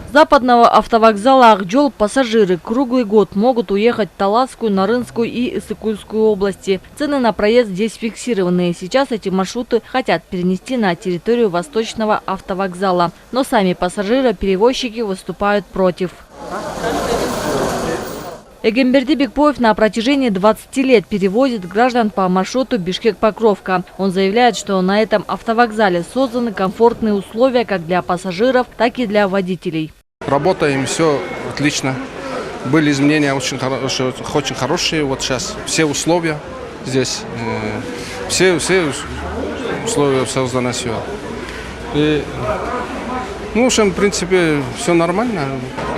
С западного автовокзала Акжол пассажиры круглый год могут уехать в Таласскую, Нарынскую и Исыкульскую области. Цены на проезд здесь фиксированные. Сейчас эти маршруты хотят перенести на территорию Восточного автовокзала. Но сами пассажиры-перевозчики выступают против. Эгемберди Бекбоев на протяжении 20 лет перевозит граждан по маршруту Бишкек-Покровка. Он заявляет, что на этом автовокзале созданы комфортные условия как для пассажиров, так и для водителей. Работаем, все отлично. Были изменения очень хорошие. Вот сейчас все условия здесь, все условия созданы, все. И, в общем, в принципе, все нормально.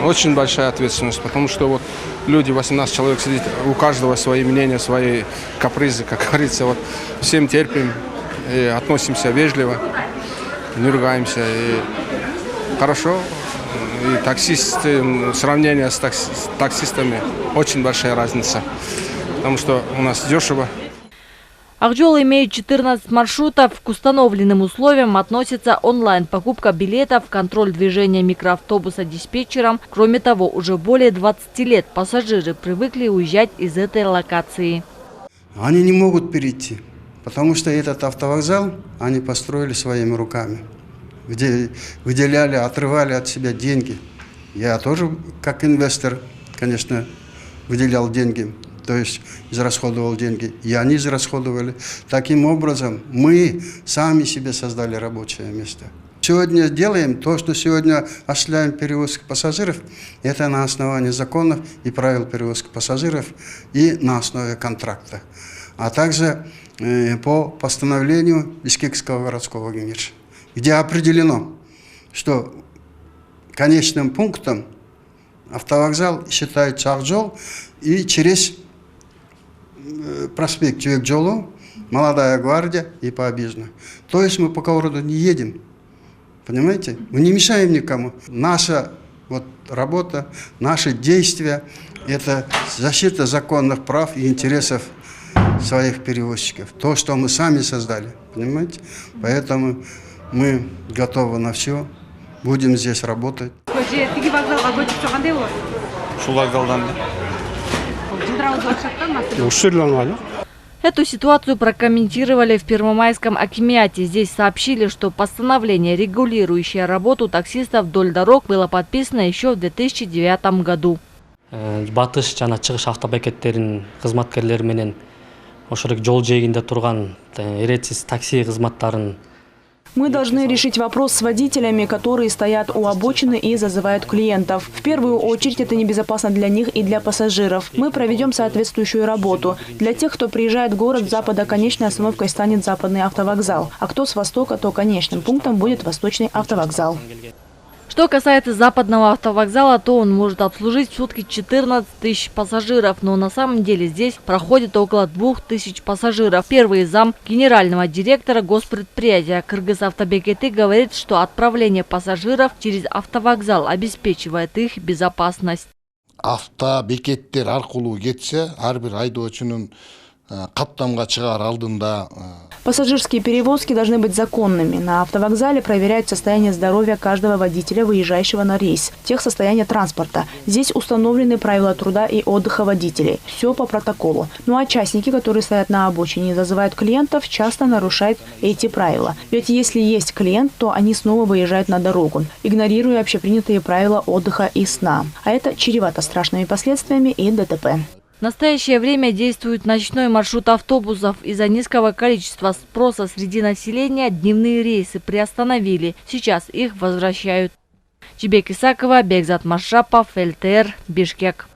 Очень большая ответственность, потому что вот люди, 18 человек сидит, у каждого свои мнения, свои капризы, как говорится. Вот всем терпим, и относимся вежливо, не ругаемся. И хорошо. И таксисты, сравнение с таксистами, очень большая разница, потому что у нас дешево. Акжол имеет 14 маршрутов. К установленным условиям относится онлайн-покупка билетов, контроль движения микроавтобуса диспетчером. Кроме того, уже более 20 лет пассажиры привыкли уезжать из этой локации. Они не могут перейти, потому что этот автовокзал они построили своими руками. Где выделяли, отрывали от себя деньги. Я тоже, как инвестор, конечно, выделял деньги, то есть израсходовал деньги, и они израсходовали. Таким образом, мы сами себе создали рабочее место. Сегодня делаем то, что сегодня осуществляем перевозку пассажиров, это на основании законов и правил перевозки пассажиров и на основе контракта, а также по постановлению Бишкекского городского генерала, где определено, что конечным пунктом автовокзал считается Акжол и через проспект Чуек-Джолу, Молодая гвардия и Побежная. То есть мы по городу не едем, понимаете? Мы не мешаем никому. Наша работа, наши действия – это защита законных прав и интересов своих перевозчиков. То, что мы сами создали, понимаете? Поэтому мы готовы на все, будем здесь работать. Эту ситуацию прокомментировали в Первомайском акимиате. Здесь сообщили, что постановление, регулирующее работу таксистов вдоль дорог, было подписано еще в 2009 году. Батыш жана чыгыш автобекеттерин кызматкерлери менен ошол жол жээгинде турган эретсиз такси кызматтарын. Мы должны решить вопрос с водителями, которые стоят у обочины и зазывают клиентов. В первую очередь это небезопасно для них и для пассажиров. Мы проведем соответствующую работу. Для тех, кто приезжает в город с запада, конечной остановкой станет западный автовокзал. А кто с востока, то конечным пунктом будет восточный автовокзал. Что касается западного автовокзала, то он может обслужить в сутки 14 тысяч пассажиров. Но на самом деле здесь проходит около 2000 пассажиров. Первый зам генерального директора госпредприятия Кыргыз-Автобекеты говорит, что отправление пассажиров через автовокзал обеспечивает их безопасность. Автобекеттер аркылуу кетсе, ар бир айдоочунун каптамга чыгаар алдында. Пассажирские перевозки должны быть законными. На автовокзале проверяют состояние здоровья каждого водителя, выезжающего на рейс, техсостояние транспорта. Здесь установлены правила труда и отдыха водителей. Все по протоколу. Ну а частники, которые стоят на обочине и зазывают клиентов, часто нарушают эти правила. Ведь если есть клиент, то они снова выезжают на дорогу, игнорируя общепринятые правила отдыха и сна. А это чревато страшными последствиями и ДТП. В настоящее время действует ночной маршрут автобусов. Из-за низкого количества спроса среди населения дневные рейсы приостановили. Сейчас их возвращают. Чебек Исакова, Бекзат Машрапов, ЛТР, Бишкек.